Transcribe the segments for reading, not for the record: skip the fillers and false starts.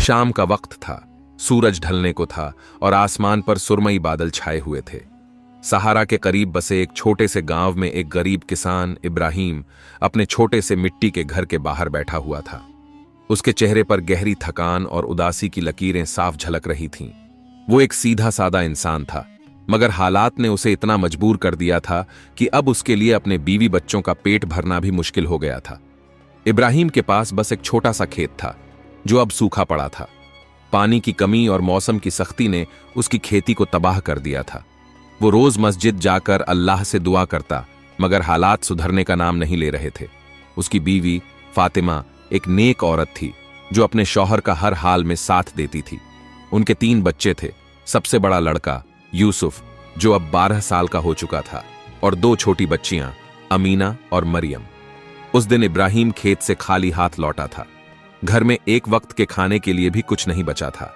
शाम का वक्त था, सूरज ढलने को था और आसमान पर सुरमई बादल छाए हुए थे। सहारा के करीब बसे एक छोटे से गांव में एक गरीब किसान इब्राहिम अपने छोटे से मिट्टी के घर के बाहर बैठा हुआ था। उसके चेहरे पर गहरी थकान और उदासी की लकीरें साफ झलक रही थीं। वो एक सीधा सादा इंसान था, मगर हालात ने उसे इतना मजबूर कर दिया था कि अब उसके लिए अपने बीवी बच्चों का पेट भरना भी मुश्किल हो गया था। इब्राहिम के पास बस एक छोटा सा खेत था जो अब सूखा पड़ा था। पानी की कमी और मौसम की सख्ती ने उसकी खेती को तबाह कर दिया था। वो रोज मस्जिद जाकर अल्लाह से दुआ करता, मगर हालात सुधरने का नाम नहीं ले रहे थे। उसकी बीवी फातिमा एक नेक औरत थी जो अपने शौहर का हर हाल में साथ देती थी। उनके 3 बच्चे थे। सबसे बड़ा लड़का यूसुफ जो अब 12 साल का हो चुका था, और 2 छोटी बच्चियां अमीना और मरियम। उस दिन इब्राहिम खेत से खाली हाथ लौटा था। घर में एक वक्त के खाने के लिए भी कुछ नहीं बचा था।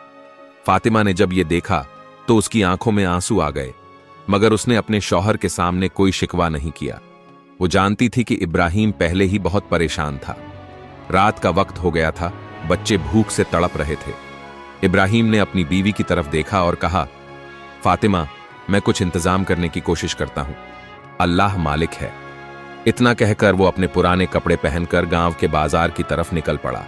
फातिमा ने जब ये देखा तो उसकी आंखों में आंसू आ गए, मगर उसने अपने शौहर के सामने कोई शिकवा नहीं किया। वो जानती थी कि इब्राहिम पहले ही बहुत परेशान था। रात का वक्त हो गया था, बच्चे भूख से तड़प रहे थे। इब्राहिम ने अपनी बीवी की तरफ देखा और कहा, फातिमा, मैं कुछ इंतजाम करने की कोशिश करता हूं, अल्लाह मालिक है। इतना कहकर वो अपने पुराने कपड़े पहनकर गांव के बाजार की तरफ निकल पड़ा।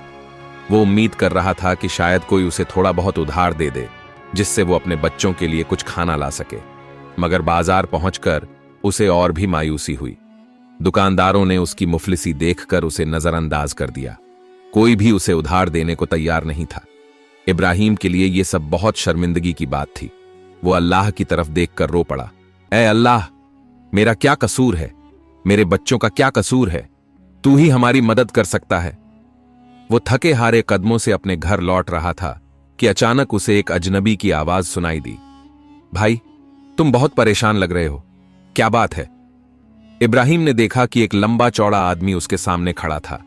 वो उम्मीद कर रहा था कि शायद कोई उसे थोड़ा बहुत उधार दे दे, जिससे वो अपने बच्चों के लिए कुछ खाना ला सके। मगर बाजार पहुंचकर उसे और भी मायूसी हुई। दुकानदारों ने उसकी मुफलिसी देखकर उसे नजरअंदाज कर दिया। कोई भी उसे उधार देने को तैयार नहीं था। इब्राहिम के लिए यह सब बहुत शर्मिंदगी की बात थी। वो अल्लाह की तरफ देखकर रो पड़ा, ऐ अल्लाह, मेरा क्या कसूर है? मेरे बच्चों का क्या कसूर है? तू ही हमारी मदद कर सकता है। वो थके हारे कदमों से अपने घर लौट रहा था कि अचानक उसे एक अजनबी की आवाज सुनाई दी। भाई, तुम बहुत परेशान लग रहे हो, क्या बात है? इब्राहिम ने देखा कि एक लंबा चौड़ा आदमी उसके सामने खड़ा था।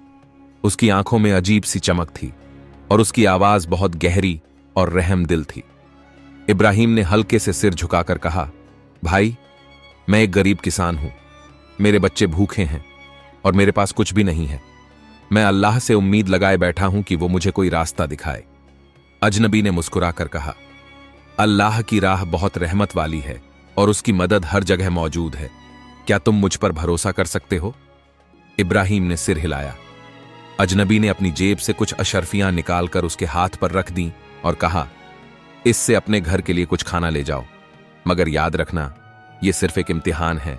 उसकी आंखों में अजीब सी चमक थी और उसकी आवाज बहुत गहरी और रहमदिल थी। इब्राहिम ने हल्के से सिर झुकाकर कहा, भाई, मैं एक गरीब किसान हूं। मेरे बच्चे भूखे हैं और मेरे पास कुछ भी नहीं है। मैं अल्लाह से उम्मीद लगाए बैठा हूं कि वो मुझे कोई रास्ता दिखाए। अजनबी ने मुस्कुराकर कहा, अल्लाह की राह बहुत रहमत वाली है और उसकी मदद हर जगह मौजूद है। क्या तुम मुझ पर भरोसा कर सकते हो? इब्राहिम ने सिर हिलाया। अजनबी ने अपनी जेब से कुछ अशर्फियां निकालकर उसके हाथ पर रख दी और कहा, इससे अपने घर के लिए कुछ खाना ले जाओ, मगर याद रखना, यह सिर्फ एक इम्तिहान है।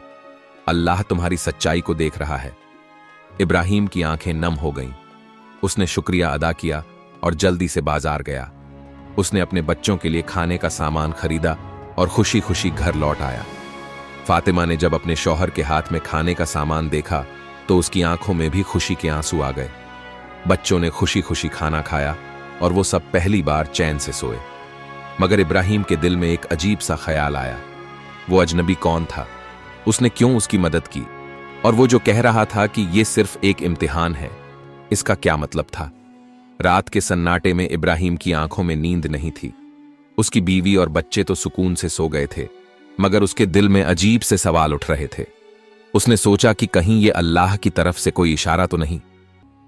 अल्लाह तुम्हारी सच्चाई को देख रहा है। इब्राहिम की आंखें नम हो गईं। उसने शुक्रिया अदा किया और जल्दी से बाजार गया। उसने अपने बच्चों के लिए खाने का सामान खरीदा और खुशी खुशी घर लौट आया। फातिमा ने जब अपने शौहर के हाथ में खाने का सामान देखा तो उसकी आंखों में भी खुशी के आंसू आ गए। बच्चों ने खुशी खुशी खाना खाया और वो सब पहली बार चैन से सोए। मगर इब्राहिम के दिल में एक अजीब सा ख्याल आया। वो अजनबी कौन था? उसने क्यों उसकी मदद की? और वो जो कह रहा था कि ये सिर्फ एक इम्तिहान है, इसका क्या मतलब था? रात के सन्नाटे में इब्राहिम की आंखों में नींद नहीं थी। उसकी बीवी और बच्चे तो सुकून से सो गए थे, मगर उसके दिल में अजीब से सवाल उठ रहे थे। उसने सोचा कि कहीं ये अल्लाह की तरफ से कोई इशारा तो नहीं?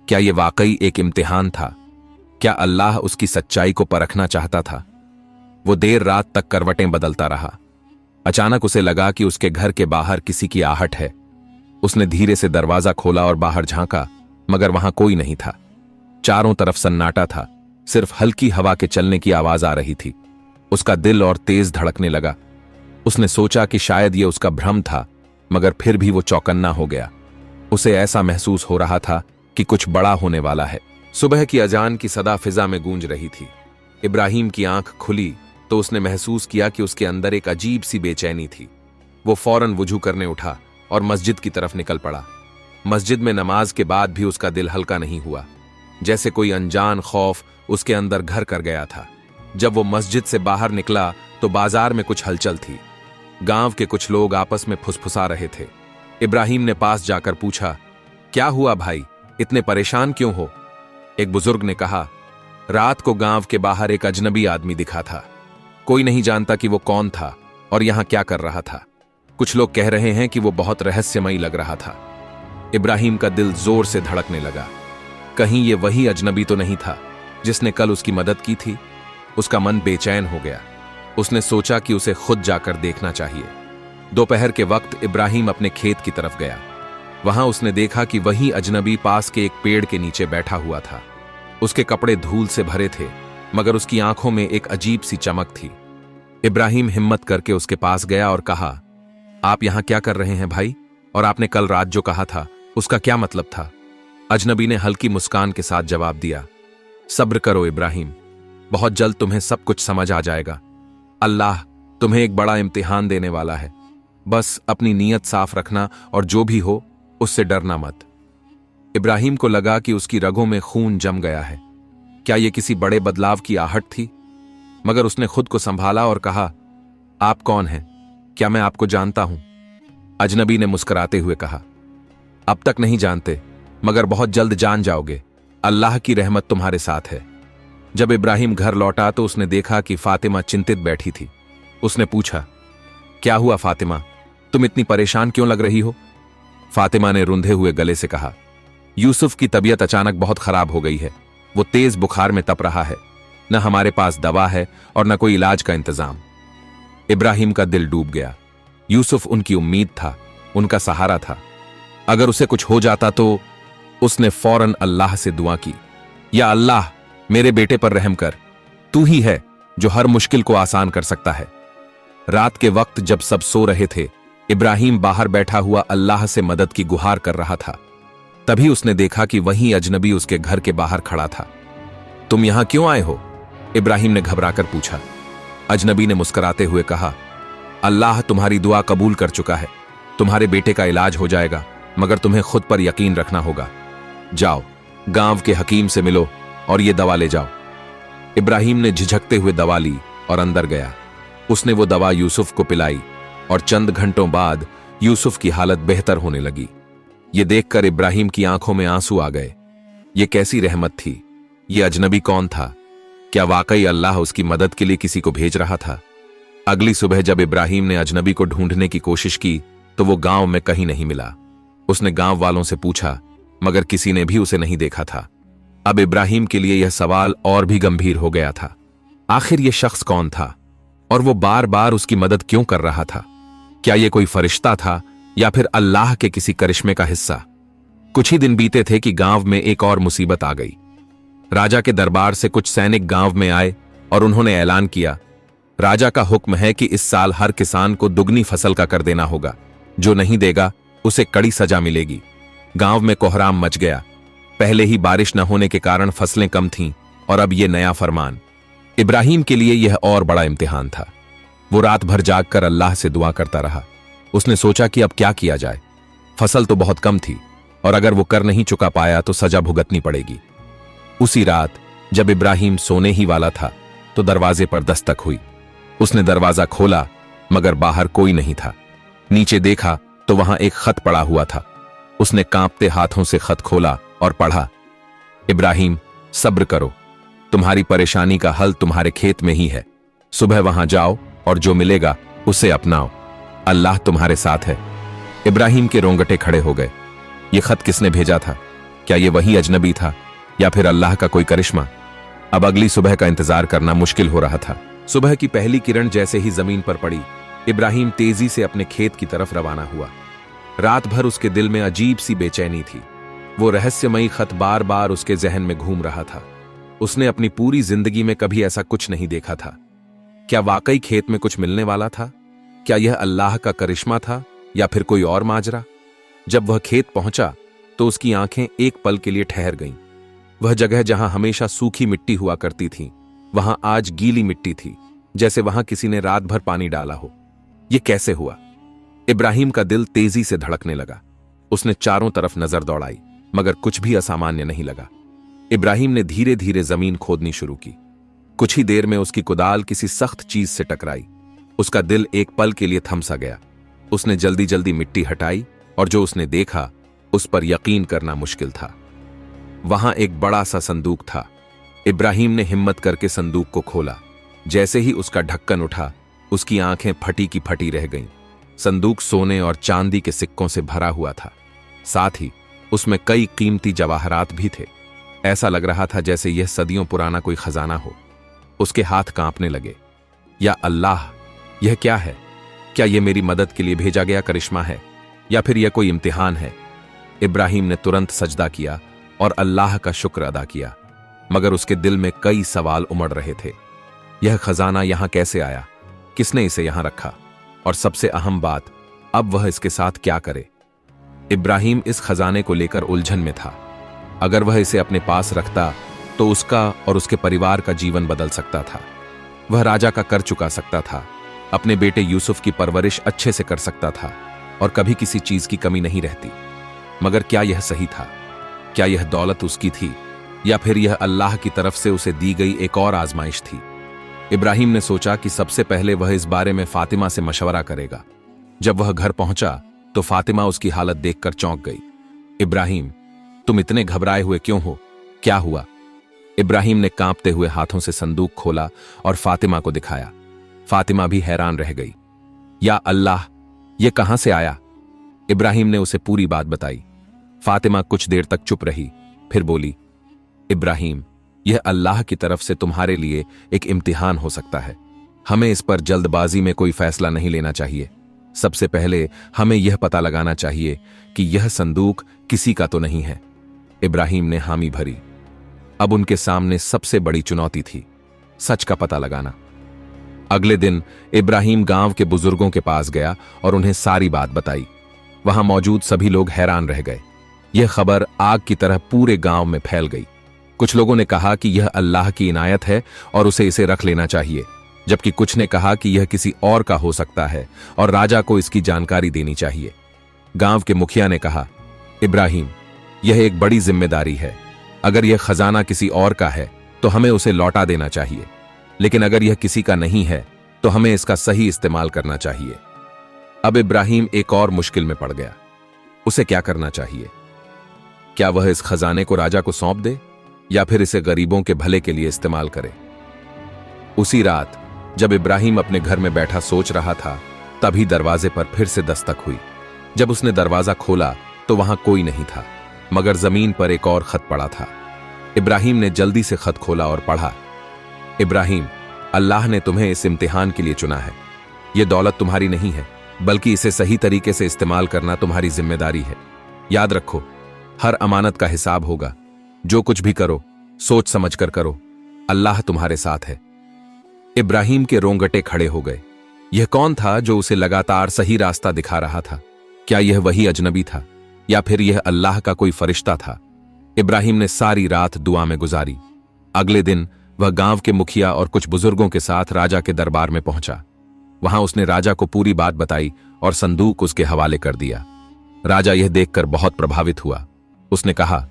क्या ये वाकई एक इम्तिहान था? क्या अल्लाह उसकी सच्चाई को परखना चाहता था? वो देर रात तक करवटें बदलता रहा। अचानक उसे लगा कि उसके घर के बाहर किसी की आहट है। उसने धीरे से दरवाजा खोला और बाहर झांका, मगर वहां कोई नहीं था। चारों तरफ सन्नाटा था, सिर्फ हल्की हवा के चलने की आवाज आ रही थी। उसका दिल और तेज धड़कने लगा। उसने सोचा कि शायद यह उसका भ्रम था, मगर फिर भी वो चौकन्ना हो गया। उसे ऐसा महसूस हो रहा था कि कुछ बड़ा होने वाला है। सुबह की अजान की सदा फिजा में गूंज रही थी। इब्राहिम की आंख खुली तो उसने महसूस किया कि उसके अंदर एक अजीब सी बेचैनी थी। वो फौरन वुजू करने उठा और मस्जिद की तरफ निकल पड़ा। मस्जिद में नमाज के बाद भी उसका दिल हल्का नहीं हुआ, जैसे कोई अनजान खौफ उसके अंदर घर कर गया था। जब वो मस्जिद से बाहर निकला तो बाजार में कुछ हलचल थी। गांव के कुछ लोग आपस में फुसफुसा रहे थे। इब्राहिम ने पास जाकर पूछा, क्या हुआ भाई, इतने परेशान क्यों हो? एक बुजुर्ग ने कहा, रात को गांव के बाहर एक अजनबी आदमी दिखा था। कोई नहीं जानता कि वो कौन था और यहां क्या कर रहा था। कुछ लोग कह रहे हैं कि वो बहुत रहस्यमयी लग रहा था। इब्राहिम का दिल जोर से धड़कने लगा। कहीं ये वही अजनबी तो नहीं था? जिसने कल उसकी मदद की थी? उसका मन बेचैन हो गया। उसने सोचा कि उसे खुद जाकर देखना चाहिए। दोपहर के वक्त इब्राहिम अपने खेत की तरफ गया। वहां उसने देखा कि वही अजनबी पास के एक पेड़ के नीचे बैठा हुआ था। उसके कपड़े धूल से भरे थे, मगर उसकी आंखों में एक अजीब सी चमक थी। इब्राहिम हिम्मत करके उसके पास गया और कहा, आप यहां क्या कर रहे हैं भाई? और आपने कल रात जो कहा था उसका क्या मतलब था? अजनबी ने हल्की मुस्कान के साथ जवाब दिया, सब्र करो इब्राहिम, बहुत जल्द तुम्हें सब कुछ समझ आ जाएगा। अल्लाह तुम्हें एक बड़ा इम्तिहान देने वाला है। बस अपनी नीयत साफ रखना और जो भी हो उससे डरना मत। इब्राहिम को लगा कि उसकी रगों में खून जम गया है। क्या यह किसी बड़े बदलाव की आहट थी? मगर उसने खुद को संभाला और कहा, आप कौन हैं? क्या मैं आपको जानता हूं? अजनबी ने मुस्कुराते हुए कहा, अब तक नहीं जानते, मगर बहुत जल्द जान जाओगे। अल्लाह की रहमत तुम्हारे साथ है। जब इब्राहिम घर लौटा तो उसने देखा कि फातिमा चिंतित बैठी थी। उसने पूछा, क्या हुआ फातिमा, तुम इतनी परेशान क्यों लग रही हो? फातिमा ने रुंधे हुए गले से कहा, यूसुफ की तबीयत अचानक बहुत खराब हो गई है। वो तेज बुखार में तप रहा है। न हमारे पास दवा है और न कोई इलाज का इंतजाम। इब्राहिम का दिल डूब गया। यूसुफ उनकी उम्मीद था, उनका सहारा था। अगर उसे कुछ हो जाता तो? उसने फौरन अल्लाह से दुआ की, या अल्लाह मेरे बेटे पर रहम कर, तू ही है जो हर मुश्किल को आसान कर सकता है। रात के वक्त जब सब सो रहे थे, इब्राहिम बाहर बैठा हुआ अल्लाह से मदद की गुहार कर रहा था। तभी उसने देखा कि वही अजनबी उसके घर के बाहर खड़ा था। तुम यहां क्यों आए हो? इब्राहिम ने घबराकर पूछा। अजनबी ने मुस्कुराते हुए कहा, अल्लाह तुम्हारी दुआ कबूल कर चुका है। तुम्हारे बेटे का इलाज हो जाएगा, मगर तुम्हें खुद पर यकीन रखना होगा। जाओ, गांव के हकीम से मिलो और ये दवा ले जाओ। इब्राहिम ने झिझकते हुए दवा ली और अंदर गया। उसने वो दवा यूसुफ को पिलाई और चंद घंटों बाद यूसुफ की हालत बेहतर होने लगी। ये देखकर इब्राहिम की आंखों में आंसू आ गए। ये कैसी रहमत थी? ये अजनबी कौन था? क्या वाकई अल्लाह उसकी मदद के लिए किसी को भेज रहा था? अगली सुबह जब इब्राहिम ने अजनबी को ढूंढने की कोशिश की तो वो गांव में कहीं नहीं मिला। उसने गांव वालों से पूछा, मगर किसी ने भी उसे नहीं देखा था। अब इब्राहिम के लिए यह सवाल और भी गंभीर हो गया था। आखिर यह शख्स कौन था और वो बार बार उसकी मदद क्यों कर रहा था? क्या यह कोई फरिश्ता था या फिर अल्लाह के किसी करिश्मे का हिस्सा? कुछ ही दिन बीते थे कि गांव में एक और मुसीबत आ गई। राजा के दरबार से कुछ सैनिक गांव में आए और उन्होंने ऐलान किया, राजा का हुक्म है कि इस साल हर किसान को दुगनी फसल का कर देना होगा। जो नहीं देगा उसे कड़ी सजा मिलेगी। गांव में कोहराम मच गया। पहले ही बारिश न होने के कारण फसलें कम थीं और अब यह नया फरमान। इब्राहिम के लिए यह और बड़ा इम्तिहान था। वो रात भर जागकर अल्लाह से दुआ करता रहा। उसने सोचा कि अब क्या किया जाए। फसल तो बहुत कम थी और अगर वो कर नहीं चुका पाया तो सजा भुगतनी पड़ेगी। उसी रात जब इब्राहिम सोने ही वाला था तो दरवाजे पर दस्तक हुई। उसने दरवाजा खोला, मगर बाहर कोई नहीं था। नीचे देखा तो वहां एक खत पड़ा हुआ था। उसने कांपते हाथों से खत खोला और पढ़ा, इब्राहिम सब्र करो, तुम्हारी परेशानी का हल तुम्हारे खेत में ही है। सुबह वहां जाओ और जो मिलेगा उसे अपनाओ। अल्लाह तुम्हारे साथ है। इब्राहिम के रोंगटे खड़े हो गए। यह खत किसने भेजा था? क्या यह वही अजनबी था या फिर अल्लाह का कोई करिश्मा? अब अगली सुबह का इंतजार करना मुश्किल हो रहा था। सुबह की पहली किरण जैसे ही जमीन पर पड़ी, इब्राहिम तेजी से अपने खेत की तरफ रवाना हुआ। रात भर उसके दिल में अजीब सी बेचैनी थी। वो रहस्यमयी खत बार बार उसके जहन में घूम रहा था। उसने अपनी पूरी जिंदगी में कभी ऐसा कुछ नहीं देखा था। क्या वाकई खेत में कुछ मिलने वाला था? क्या यह अल्लाह का करिश्मा था या फिर कोई और माजरा? जब वह खेत पहुंचा तो उसकी आंखें एक पल के लिए ठहर गईं। वह जगह जहां हमेशा सूखी मिट्टी हुआ करती थी, वहां आज गीली मिट्टी थी, जैसे वहां किसी ने रात भर पानी डाला हो। यह कैसे हुआ? इब्राहिम का दिल तेजी से धड़कने लगा। उसने चारों तरफ नजर दौड़ाई, मगर कुछ भी असामान्य नहीं लगा। इब्राहिम ने धीरे धीरे जमीन खोदनी शुरू की। कुछ ही देर में उसकी कुदाल किसी सख्त चीज से टकराई। उसका दिल एक पल के लिए थम सा गया। उसने जल्दी जल्दी मिट्टी हटाई और जो उसने देखा उस पर यकीन करना मुश्किल था। वहां एक बड़ा सा संदूक था। इब्राहिम ने हिम्मत करके संदूक को खोला। जैसे ही उसका ढक्कन उठा, उसकी आंखें फटी की फटी रह गईं। संदूक सोने और चांदी के सिक्कों से भरा हुआ था। साथ ही उसमें कई कीमती जवाहरात भी थे। ऐसा लग रहा था जैसे यह सदियों पुराना कोई खजाना हो। उसके हाथ कांपने लगे। या अल्लाह, यह क्या है? क्या यह मेरी मदद के लिए भेजा गया करिश्मा है या फिर यह कोई इम्तिहान है? इब्राहिम ने तुरंत सजदा किया और अल्लाह का शुक्र अदा किया, मगर उसके दिल में कई सवाल उमड़ रहे थे। यह खजाना यहां कैसे आया? किसने इसे यहां रखा? और सबसे अहम बात, अब वह इसके साथ क्या करे? इब्राहिम इस खजाने को लेकर उलझन में था। अगर वह इसे अपने पास रखता तो उसका और उसके परिवार का जीवन बदल सकता था। वह राजा का कर चुका सकता था, अपने बेटे यूसुफ की परवरिश अच्छे से कर सकता था और कभी किसी चीज की कमी नहीं रहती। मगर क्या यह सही था? क्या यह दौलत उसकी थी या फिर यह अल्लाह की तरफ से उसे दी गई एक और आजमाइश थी? इब्राहिम ने सोचा कि सबसे पहले वह इस बारे में फातिमा से मशवरा करेगा। जब वह घर पहुंचा तो फातिमा उसकी हालत देखकर चौंक गई। इब्राहिम, तुम इतने घबराए हुए क्यों हो? क्या हुआ? इब्राहिम ने कांपते हुए हाथों से संदूक खोला और फातिमा को दिखाया। फातिमा भी हैरान रह गई। या अल्लाह, यह कहां से आया? इब्राहिम ने उसे पूरी बात बताई। फातिमा कुछ देर तक चुप रही, फिर बोली, इब्राहिम, यह अल्लाह की तरफ से तुम्हारे लिए एक इम्तिहान हो सकता है। हमें इस पर जल्दबाजी में कोई फैसला नहीं लेना चाहिए। सबसे पहले हमें यह पता लगाना चाहिए कि यह संदूक किसी का तो नहीं है। इब्राहिम ने हामी भरी। अब उनके सामने सबसे बड़ी चुनौती थी, सच का पता लगाना। अगले दिन इब्राहिम गांव के बुजुर्गों के पास गया और उन्हें सारी बात बताई। वहां मौजूद सभी लोग हैरान रह गए। यह खबर आग की तरह पूरे गांव में फैल गई। कुछ लोगों ने कहा कि यह अल्लाह की इनायत है और उसे इसे रख लेना चाहिए, जबकि कुछ ने कहा कि यह किसी और का हो सकता है और राजा को इसकी जानकारी देनी चाहिए। गांव के मुखिया ने कहा, इब्राहिम, यह एक बड़ी जिम्मेदारी है। अगर यह खजाना किसी और का है तो हमें उसे लौटा देना चाहिए, लेकिन अगर यह किसी का नहीं है तो हमें इसका सही इस्तेमाल करना चाहिए। अब इब्राहिम एक और मुश्किल में पड़ गया। उसे क्या करना चाहिए? क्या वह इस खजाने को राजा को सौंप दे या फिर इसे गरीबों के भले के लिए इस्तेमाल करे? उसी रात जब इब्राहिम अपने घर में बैठा सोच रहा था, तभी दरवाजे पर फिर से दस्तक हुई। जब उसने दरवाजा खोला तो वहां कोई नहीं था, मगर जमीन पर एक और खत पड़ा था। इब्राहिम ने जल्दी से खत खोला और पढ़ा, इब्राहिम, अल्लाह ने तुम्हें इस इम्तिहान के लिए चुना है। यह दौलत तुम्हारी नहीं है, बल्कि इसे सही तरीके से इस्तेमाल करना तुम्हारी जिम्मेदारी है। याद रखो, हर अमानत का हिसाब होगा। जो कुछ भी करो, सोच समझ कर करो। अल्लाह तुम्हारे साथ है। इब्राहिम के रोंगटे खड़े हो गए। यह कौन था जो उसे लगातार सही रास्ता दिखा रहा था? क्या यह वही अजनबी था या फिर यह अल्लाह का कोई फरिश्ता था? इब्राहिम ने सारी रात दुआ में गुजारी। अगले दिन वह गांव के मुखिया और कुछ बुजुर्गों के साथ राजा के दरबार में पहुंचा। वहां उसने राजा को पूरी बात बताई और संदूक उसके हवाले कर दिया। राजा यह देखकर बहुत प्रभावित हुआ। उसने कहा,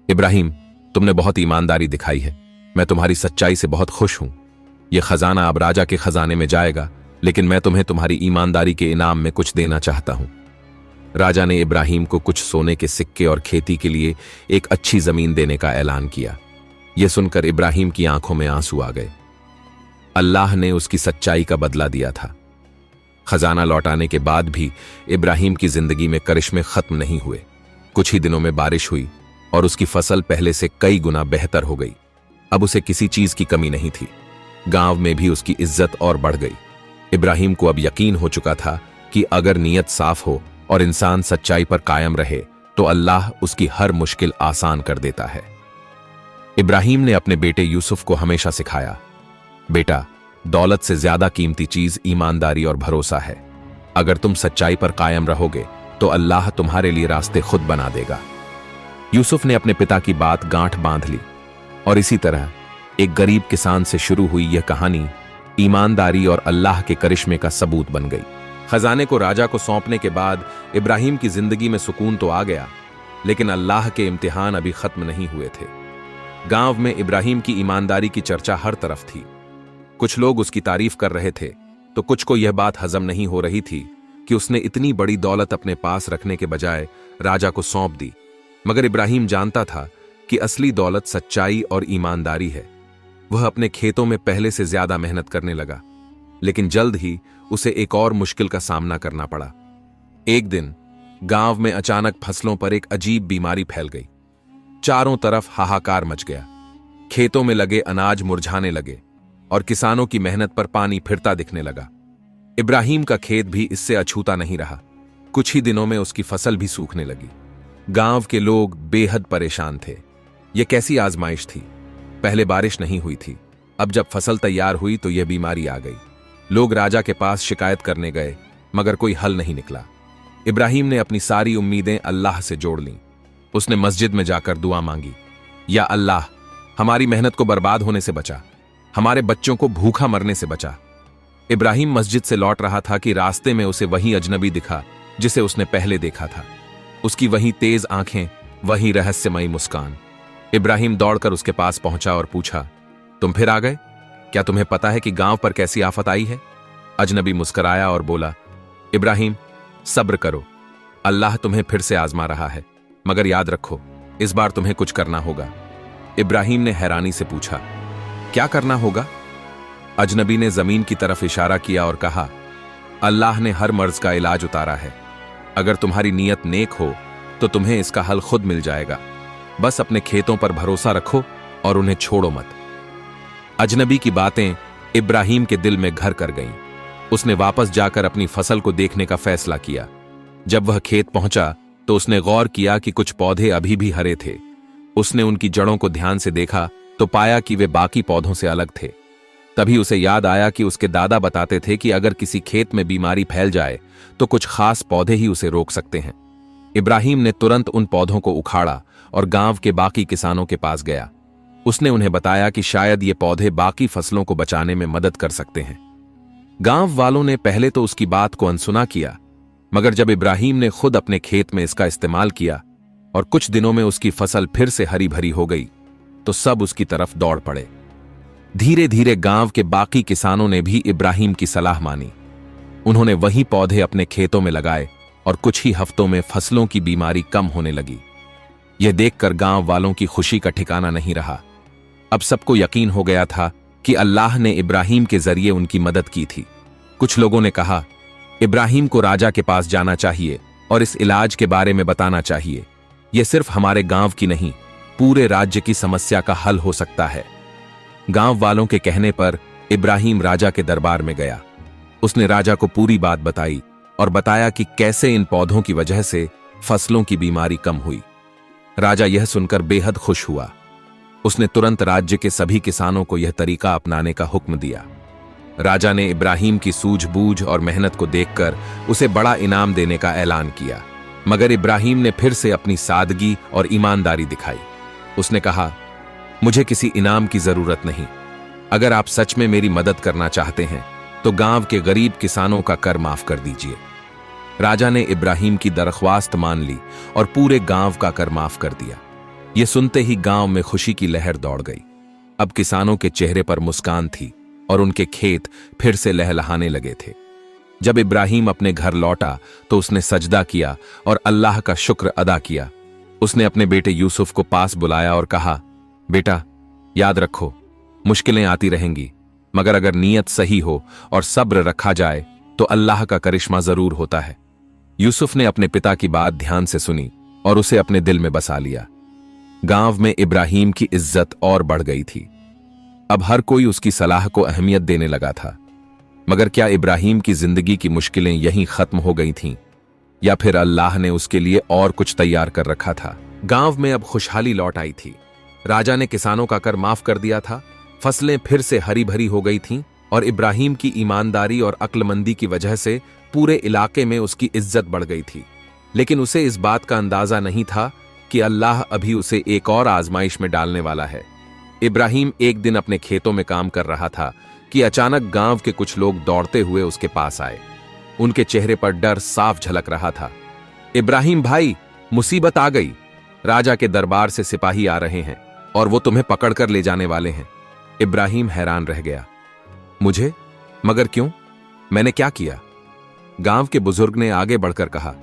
इब्राहिम, तुमने बहुत ईमानदारी दिखाई है। मैं तुम्हारी सच्चाई से बहुत खुश हूं। यह खजाना अब राजा के खजाने में जाएगा, लेकिन मैं तुम्हें तुम्हारी ईमानदारी के इनाम में कुछ देना चाहता हूं। राजा ने इब्राहिम को कुछ सोने के सिक्के और खेती के लिए एक अच्छी जमीन देने का ऐलान किया। यह सुनकर इब्राहिम की आंखों में आंसू आ गए। अल्लाह ने उसकी सच्चाई का बदला दिया था। खजाना लौटाने के बाद भी इब्राहिम की जिंदगी में करिश्मे खत्म नहीं हुए। कुछ ही दिनों में बारिश हुई और उसकी फसल पहले से कई गुना बेहतर हो गई। अब उसे किसी चीज की कमी नहीं थी। गांव में भी उसकी इज्जत और बढ़ गई। इब्राहिम को अब यकीन हो चुका था कि अगर नीयत साफ हो और इंसान सच्चाई पर कायम रहे तो अल्लाह उसकी हर मुश्किल आसान कर देता है। इब्राहिम ने अपने बेटे यूसुफ को हमेशा सिखाया, बेटा, दौलत से ज्यादा कीमती चीज ईमानदारी और भरोसा है। अगर तुम सच्चाई पर कायम रहोगे तो अल्लाह तुम्हारे लिए रास्ते खुद बना देगा। यूसुफ ने अपने पिता की बात गांठ बांध ली और इसी तरह एक गरीब किसान से शुरू हुई यह कहानी ईमानदारी और अल्लाह के करिश्मे का सबूत बन गई। खजाने को राजा को सौंपने के बाद इब्राहिम की जिंदगी में सुकून तो आ गया, लेकिन अल्लाह के इम्तिहान अभी खत्म नहीं हुए थे। गांव में इब्राहिम की ईमानदारी की चर्चा हर तरफ थी। कुछ लोग उसकी तारीफ कर रहे थे तो कुछ को यह बात हजम नहीं हो रही थी कि उसने इतनी बड़ी दौलत अपने पास रखने के बजाय राजा को सौंप दी। मगर इब्राहिम जानता था कि असली दौलत सच्चाई और ईमानदारी है। वह अपने खेतों में पहले से ज्यादा मेहनत करने लगा, लेकिन जल्द ही उसे एक और मुश्किल का सामना करना पड़ा। एक दिन गांव में अचानक फसलों पर एक अजीब बीमारी फैल गई। चारों तरफ हाहाकार मच गया। खेतों में लगे अनाज मुरझाने लगे और किसानों की मेहनत पर पानी फिरता दिखने लगा। इब्राहिम का खेत भी इससे अछूता नहीं रहा। कुछ ही दिनों में उसकी फसल भी सूखने लगी। गांव के लोग बेहद परेशान थे। यह कैसी आजमाइश थी? पहले बारिश नहीं हुई थी, अब जब फसल तैयार हुई तो यह बीमारी आ गई। लोग राजा के पास शिकायत करने गए, मगर कोई हल नहीं निकला। इब्राहिम ने अपनी सारी उम्मीदें अल्लाह से जोड़ लीं। उसने मस्जिद में जाकर दुआ मांगी, या अल्लाह, हमारी मेहनत को बर्बाद होने से बचा, हमारे बच्चों को भूखा मरने से बचा। इब्राहिम मस्जिद से लौट रहा था कि रास्ते में उसे वही अजनबी दिखा जिसे उसने पहले देखा था। उसकी वही तेज आंखें, वही रहस्यमयी मुस्कान। इब्राहिम दौड़कर उसके पास पहुंचा और पूछा, तुम फिर आ गए? क्या तुम्हें पता है कि गांव पर कैसी आफत आई है? अजनबी मुस्कुराया और बोला, इब्राहिम, सब्र करो, अल्लाह तुम्हें फिर से आजमा रहा है, मगर याद रखो, इस बार तुम्हें कुछ करना होगा। इब्राहिम ने हैरानी से पूछा, क्या करना होगा? अजनबी ने जमीन की तरफ इशारा किया और कहा, अल्लाह ने हर मर्ज का इलाज उतारा है। अगर तुम्हारी नीयत नेक हो तो तुम्हें इसका हल खुद मिल जाएगा। बस अपने खेतों पर भरोसा रखो और उन्हें छोड़ो मत। अजनबी की बातें इब्राहिम के दिल में घर कर गईं। उसने वापस जाकर अपनी फसल को देखने का फैसला किया। जब वह खेत पहुंचा तो उसने गौर किया कि कुछ पौधे अभी भी हरे थे। उसने उनकी जड़ों को ध्यान से देखा तो पाया कि वे बाकी पौधों से अलग थे। तभी उसे याद आया कि उसके दादा बताते थे कि अगर किसी खेत में बीमारी फैल जाए तो कुछ खास पौधे ही उसे रोक सकते हैं। इब्राहिम ने तुरंत उन पौधों को उखाड़ा और गांव के बाकी किसानों के पास गया। उसने उन्हें बताया कि शायद ये पौधे बाकी फसलों को बचाने में मदद कर सकते हैं। गांव वालों ने पहले तो उसकी बात को अनसुना किया, मगर जब इब्राहिम ने खुद अपने खेत में इसका इस्तेमाल किया और कुछ दिनों में उसकी फसल फिर से हरी भरी हो गई तो सब उसकी तरफ दौड़ पड़े। धीरे धीरे गांव के बाकी किसानों ने भी इब्राहिम की सलाह मानी। उन्होंने वही पौधे अपने खेतों में लगाए और कुछ ही हफ्तों में फसलों की बीमारी कम होने लगी। यह देखकर गांव वालों की खुशी का ठिकाना नहीं रहा। अब सबको यकीन हो गया था कि अल्लाह ने इब्राहिम के जरिए उनकी मदद की थी। कुछ लोगों ने कहा, इब्राहिम को राजा के पास जाना चाहिए और इस इलाज के बारे में बताना चाहिए। यह सिर्फ हमारे गांव की नहीं, पूरे राज्य की समस्या का हल हो सकता है। गांव वालों के कहने पर इब्राहिम राजा के दरबार में गया। उसने राजा को पूरी बात बताई और बताया कि कैसे इन पौधों की वजह से फसलों की बीमारी कम हुई। राजा यह सुनकर बेहद खुश हुआ। उसने तुरंत राज्य के सभी किसानों को यह तरीका अपनाने का हुक्म दिया। राजा ने इब्राहिम की सूझबूझ और मेहनत को देखकर उसे बड़ा इनाम देने का ऐलान किया, मगर इब्राहिम ने फिर से अपनी सादगी और ईमानदारी दिखाई। उसने कहा, मुझे किसी इनाम की जरूरत नहीं। अगर आप सच में मेरी मदद करना चाहते हैं तो गांव के गरीब किसानों का कर माफ कर दीजिए। राजा ने इब्राहिम की दरख्वास्त मान ली और पूरे गांव का कर माफ कर दिया। यह सुनते ही गांव में खुशी की लहर दौड़ गई। अब किसानों के चेहरे पर मुस्कान थी और उनके खेत फिर से लहलहाने लगे थे। जब इब्राहिम अपने घर लौटा तो उसने सजदा किया और अल्लाह का शुक्र अदा किया। उसने अपने बेटे यूसुफ को पास बुलाया और कहा, बेटा, याद रखो, मुश्किलें आती रहेंगी, मगर अगर नीयत सही हो और सब्र रखा जाए तो अल्लाह का करिश्मा जरूर होता है। यूसुफ ने अपने पिता की बात ध्यान से सुनी और उसे अपने दिल में बसा लिया। गांव में इब्राहिम की इज्जत और बढ़ गई थी। अब हर कोई उसकी सलाह को अहमियत देने लगा था। मगर क्या इब्राहिम की जिंदगी की मुश्किलें यहीं खत्म हो गई थीं, या फिर अल्लाह ने उसके लिए और कुछ तैयार कर रखा था? गांव में अब खुशहाली लौट आई थी। राजा ने किसानों का कर माफ कर दिया था, फसलें फिर से हरी भरी हो गई थीं और इब्राहिम की ईमानदारी और अक्लमंदी की वजह से पूरे इलाके में उसकी इज्जत बढ़ गई थी। लेकिन उसे इस बात का अंदाजा नहीं था कि अल्लाह अभी उसे एक और आजमाइश में डालने वाला है। इब्राहिम एक दिन अपने खेतों में काम कर रहा था कि अचानक गांव के कुछ लोग दौड़ते हुए उसके पास आए। उनके चेहरे पर डर साफ झलक रहा था। इब्राहिम भाई, मुसीबत आ गई। राजा के दरबार से सिपाही आ रहे हैं और वो तुम्हें पकड़कर ले जाने वाले हैं। इब्राहिम हैरान रह गया। मुझे? मगर क्यों? मैंने क्या किया? गांव के बुजुर्ग ने आगे बढ़कर कहा,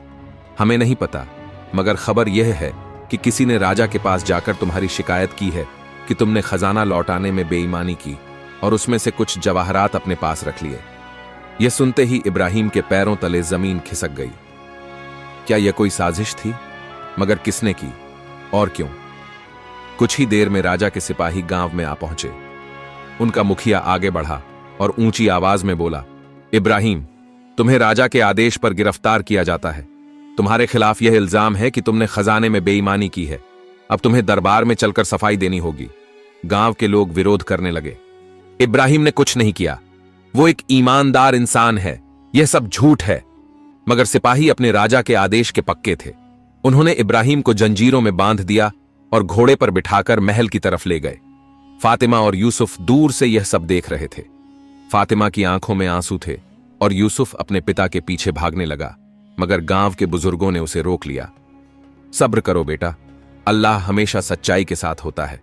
हमें नहीं पता, मगर खबर यह है कि किसी ने राजा के पास जाकर तुम्हारी शिकायत की है कि तुमने खजाना लौटाने में बेईमानी की और उसमें से कुछ जवाहरात अपने पास रख लिए। यह सुनते ही इब्राहिम के पैरों तले जमीन खिसक गई। क्या यह कोई साजिश थी? मगर किसने की और क्यों? कुछ ही देर में राजा के सिपाही गांव में आ पहुंचे। उनका मुखिया आगे बढ़ा और ऊंची आवाज में बोला, इब्राहिम, तुम्हें राजा के आदेश पर गिरफ्तार किया जाता है। तुम्हारे खिलाफ यह इल्जाम है कि तुमने खजाने में बेईमानी की है। अब तुम्हें दरबार में चलकर सफाई देनी होगी। गांव के लोग विरोध करने लगे। इब्राहिम ने कुछ नहीं किया, वो एक ईमानदार इंसान है, यह सब झूठ है। मगर सिपाही अपने राजा के आदेश के पक्के थे। उन्होंने इब्राहिम को जंजीरों में बांध दिया और घोड़े पर बिठाकर महल की तरफ ले गए। फातिमा और यूसुफ दूर से यह सब देख रहे थे। फातिमा की आंखों में आंसू थे और यूसुफ अपने पिता के पीछे भागने लगा, मगर गांव के बुजुर्गों ने उसे रोक लिया। सब्र करो बेटा, अल्लाह हमेशा सच्चाई के साथ होता है।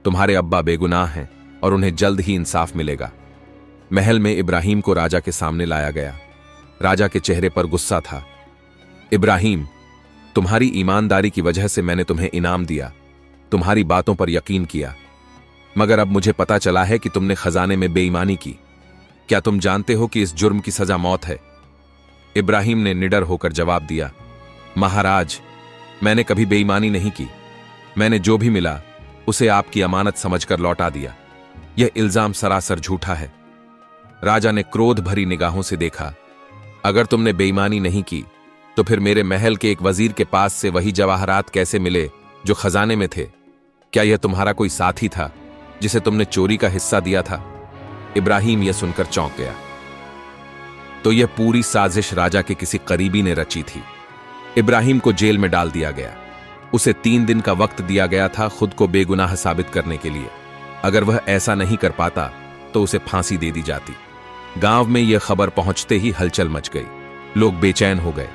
तुम्हारे अब्बा बेगुनाह हैं और उन्हें जल्द ही इंसाफ मिलेगा। महल में इब्राहिम को राजा के सामने लाया गया। राजा के चेहरे पर गुस्सा था। इब्राहिम, तुम्हारी ईमानदारी की वजह से मैंने तुम्हें इनाम दिया, तुम्हारी बातों पर यकीन किया, मगर अब मुझे पता चला है कि तुमने खजाने में बेईमानी की। क्या तुम जानते हो कि इस जुर्म की सजा मौत है? इब्राहिम ने निडर होकर जवाब दिया, महाराज, मैंने कभी बेईमानी नहीं की। मैंने जो भी मिला उसे आपकी अमानत समझकर लौटा दिया। यह इल्जाम सरासर झूठा है। राजा ने क्रोध भरी निगाहों से देखा। अगर तुमने बेईमानी नहीं की तो फिर मेरे महल के एक वजीर के पास से वही जवाहरात कैसे मिले जो खजाने में थे? क्या यह तुम्हारा कोई साथी था जिसे तुमने चोरी का हिस्सा दिया था? इब्राहिम यह सुनकर चौंक गया। तो यह पूरी साजिश राजा के किसी करीबी ने रची थी। इब्राहिम को जेल में डाल दिया गया। उसे 3 दिन का वक्त दिया गया था खुद को बेगुनाह साबित करने के लिए। अगर वह ऐसा नहीं कर पाता तो उसे फांसी दे दी जाती। गांव में यह खबर पहुंचते ही हलचल मच गई। लोग बेचैन हो गए।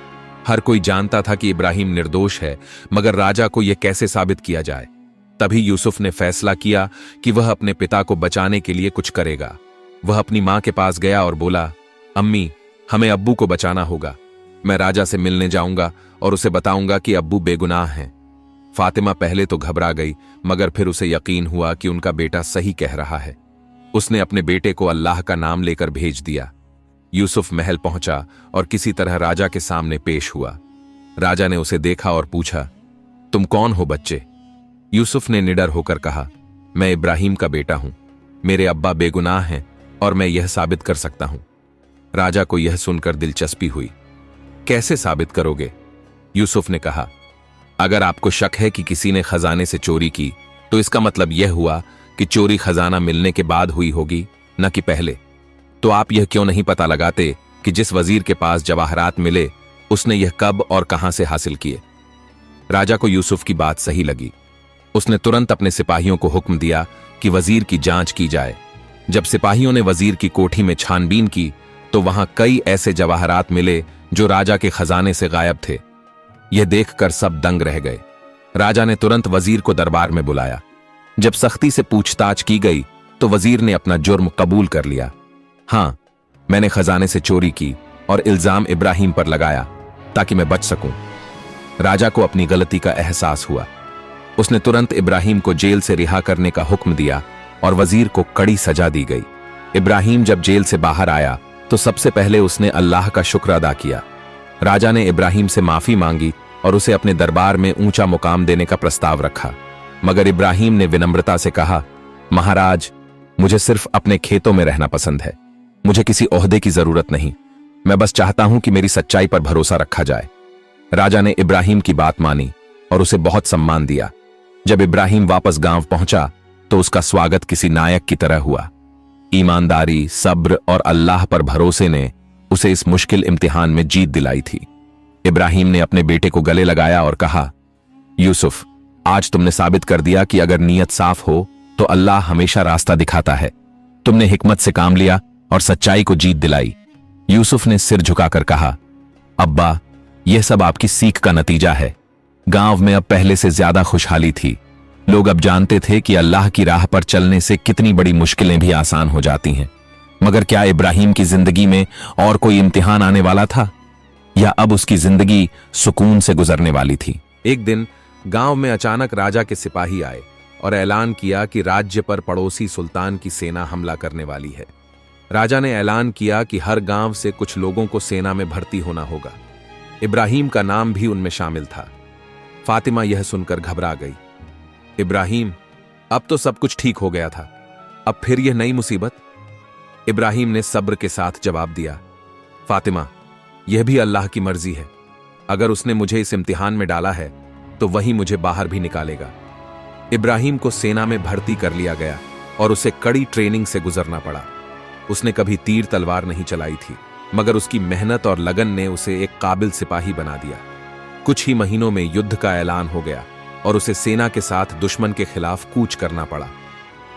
हर कोई जानता था कि इब्राहिम निर्दोष है, मगर राजा को यह कैसे साबित किया जाए? तभी यूसुफ ने फैसला किया कि वह अपने पिता को बचाने के लिए कुछ करेगा। वह अपनी मां के पास गया और बोला, अम्मी, हमें अब्बू को बचाना होगा। मैं राजा से मिलने जाऊंगा और उसे बताऊंगा कि अब्बू बेगुनाह हैं। फातिमा पहले तो घबरा गई, मगर फिर उसे यकीन हुआ कि उनका बेटा सही कह रहा है। उसने अपने बेटे को अल्लाह का नाम लेकर भेज दिया। यूसुफ महल पहुंचा और किसी तरह राजा के सामने पेश हुआ। राजा ने उसे देखा और पूछा, तुम कौन हो बच्चे? यूसुफ ने निडर होकर कहा, मैं इब्राहिम का बेटा हूं। मेरे अब्बा बेगुनाह हैं और मैं यह साबित कर सकता हूं। राजा को यह सुनकर दिलचस्पी हुई। कैसे साबित करोगे? यूसुफ ने कहा, अगर आपको शक है कि किसी ने खजाने से चोरी की तो इसका मतलब यह हुआ कि चोरी खजाना मिलने के बाद हुई होगी, न कि पहले। तो आप यह क्यों नहीं पता लगाते कि जिस वजीर के पास जवाहरात मिले उसने यह कब और कहां से हासिल किए? राजा को यूसुफ की बात सही लगी। उसने तुरंत अपने सिपाहियों को हुक्म दिया कि वजीर की जांच की जाए। जब सिपाहियों ने वजीर की कोठी में छानबीन की तो वहां कई ऐसे जवाहरात मिले जो राजा के खजाने से गायब थे। यह देखकर सब दंग रह गए। राजा ने तुरंत वजीर को दरबार में बुलाया। जब सख्ती से पूछताछ की गई तो वजीर ने अपना जुर्म कबूल कर लिया। हां, मैंने खजाने से चोरी की और इल्जाम इब्राहिम पर लगाया ताकि मैं बच सकूं। राजा को अपनी गलती का एहसास हुआ। उसने तुरंत इब्राहिम को जेल से रिहा करने का हुक्म दिया और वजीर को कड़ी सजा दी गई। इब्राहिम जब जेल से बाहर आया तो सबसे पहले उसने अल्लाह का शुक्र अदा किया। राजा ने इब्राहिम से माफी मांगी और उसे अपने दरबार में ऊंचा मुकाम देने का प्रस्ताव रखा, मगर इब्राहिम ने विनम्रता से कहा, महाराज, मुझे सिर्फ अपने खेतों में रहना पसंद है। मुझे किसी ओहदे की जरूरत नहीं। मैं बस चाहता हूं कि मेरी सच्चाई पर भरोसा रखा जाए। राजा ने इब्राहिम की बात मानी और उसे बहुत सम्मान दिया। जब इब्राहिम वापस गांव पहुंचा तो उसका स्वागत किसी नायक की तरह हुआ। ईमानदारी, सब्र और अल्लाह पर भरोसे ने उसे इस मुश्किल इम्तिहान में जीत दिलाई थी। इब्राहिम ने अपने बेटे को गले लगाया और कहा, यूसुफ, आज तुमने साबित कर दिया कि अगर नीयत साफ हो तो अल्लाह हमेशा रास्ता दिखाता है। तुमने हिकमत से काम लिया और सच्चाई को जीत दिलाई। यूसुफ ने सिर झुकाकर कहा, अब्बा, यह सब आपकी सीख का नतीजा है। गांव में अब पहले से ज्यादा खुशहाली थी। लोग अब जानते थे कि अल्लाह की राह पर चलने से कितनी बड़ी मुश्किलें भी आसान हो जाती हैं। मगर क्या इब्राहिम की जिंदगी में और कोई इम्तिहान आने वाला था, या अब उसकी जिंदगी सुकून से गुजरने वाली थी? एक दिन गांव में अचानक राजा के सिपाही आए और ऐलान किया कि राज्य पर पड़ोसी सुल्तान की सेना हमला करने वाली है। राजा ने ऐलान किया कि हर गांव से कुछ लोगों को सेना में भर्ती होना होगा। इब्राहिम का नाम भी उनमें शामिल था। फातिमा यह सुनकर घबरा गई। इब्राहिम, अब तो सब कुछ ठीक हो गया था, अब फिर यह नई मुसीबत? इब्राहिम ने सब्र के साथ जवाब दिया, फातिमा, यह भी अल्लाह की मर्जी है। अगर उसने मुझे इस इम्तिहान में डाला है तो वही मुझे बाहर भी निकालेगा। इब्राहिम को सेना में भर्ती कर लिया गया और उसे कड़ी ट्रेनिंग से गुजरना पड़ा। उसने कभी तीर तलवार नहीं चलाई थी, मगर उसकी मेहनत और लगन ने उसे एक काबिल सिपाही बना दिया। कुछ ही महीनों में युद्ध का ऐलान हो गया और उसे सेना के साथ दुश्मन के खिलाफ कूच करना पड़ा।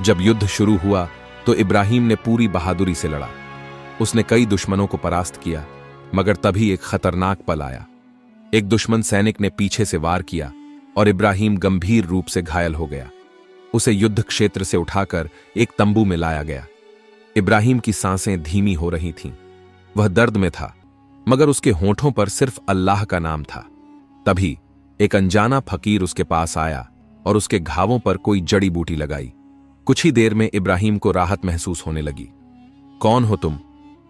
जब युद्ध शुरू हुआ तो इब्राहिम ने पूरी बहादुरी से लड़ा। उसने कई दुश्मनों को परास्त किया, मगर तभी एक खतरनाक पल आया। एक दुश्मन सैनिक ने पीछे से वार किया और इब्राहिम गंभीर रूप से घायल हो गया। उसे युद्ध क्षेत्र से उठाकर एक तंबू में लाया गया। इब्राहिम की सांसें धीमी हो रही थीं। वह दर्द में था, मगर उसके होंठों पर सिर्फ अल्लाह का नाम था। तभी एक अनजाना फकीर उसके पास आया और उसके घावों पर कोई जड़ी बूटी लगाई। कुछ ही देर में इब्राहिम को राहत महसूस होने लगी। कौन हो तुम?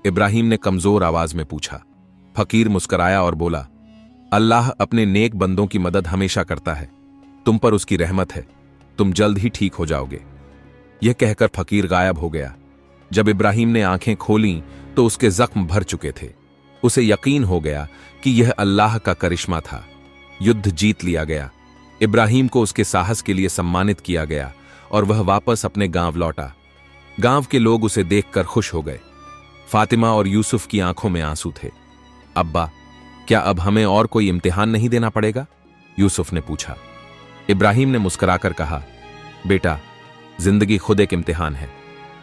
इब्राहिम ने कमजोर आवाज में पूछा। फकीर मुस्कुराया और बोला, अल्लाह अपने नेक बंदों की मदद हमेशा करता है। तुम पर उसकी रहमत है, तुम जल्द ही ठीक हो जाओगे। यह कहकर फकीर गायब हो गया। जब इब्राहिम ने आंखें खोलीं तो उसके जख्म भर चुके थे। उसे यकीन हो गया कि यह अल्लाह का करिश्मा था। युद्ध जीत लिया गया। इब्राहिम को उसके साहस के लिए सम्मानित किया गया और वह वापस अपने गांव लौटा। गांव के लोग उसे देखकर खुश हो गए। फातिमा और यूसुफ की आंखों में आंसू थे। अब्बा, क्या अब हमें और कोई इम्तिहान नहीं देना पड़ेगा? यूसुफ ने पूछा। इब्राहिम ने मुस्कुराकर कहा, बेटा, जिंदगी खुद एक इम्तिहान है,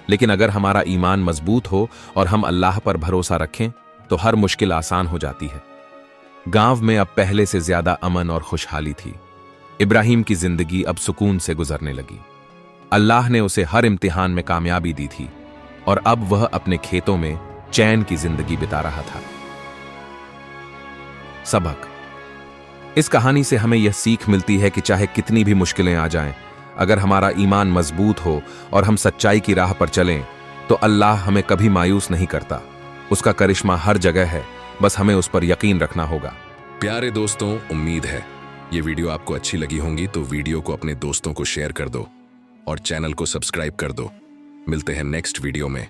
लेकिन अगर हमारा ईमान मजबूत हो और हम अल्लाह पर भरोसा रखें तो हर मुश्किल आसान हो जाती है। गांव में अब पहले से ज्यादा अमन और खुशहाली थी। इब्राहिम की जिंदगी अब सुकून से गुजरने लगी। अल्लाह ने उसे हर इम्तिहान में कामयाबी दी थी और अब वह अपने खेतों में चैन की जिंदगी बिता रहा था। सबक: इस कहानी से हमें यह सीख मिलती है कि चाहे कितनी भी मुश्किलें आ जाएं, अगर हमारा ईमान मजबूत हो और हम सच्चाई की राह पर चलें तो अल्लाह हमें कभी मायूस नहीं करता। उसका करिश्मा हर जगह है, बस हमें उस पर यकीन रखना होगा। प्यारे दोस्तों, उम्मीद है ये वीडियो आपको अच्छी लगी होंगी, तो वीडियो को अपने दोस्तों को शेयर कर दो और चैनल को सब्सक्राइब कर दो। मिलते हैं नेक्स्ट वीडियो में।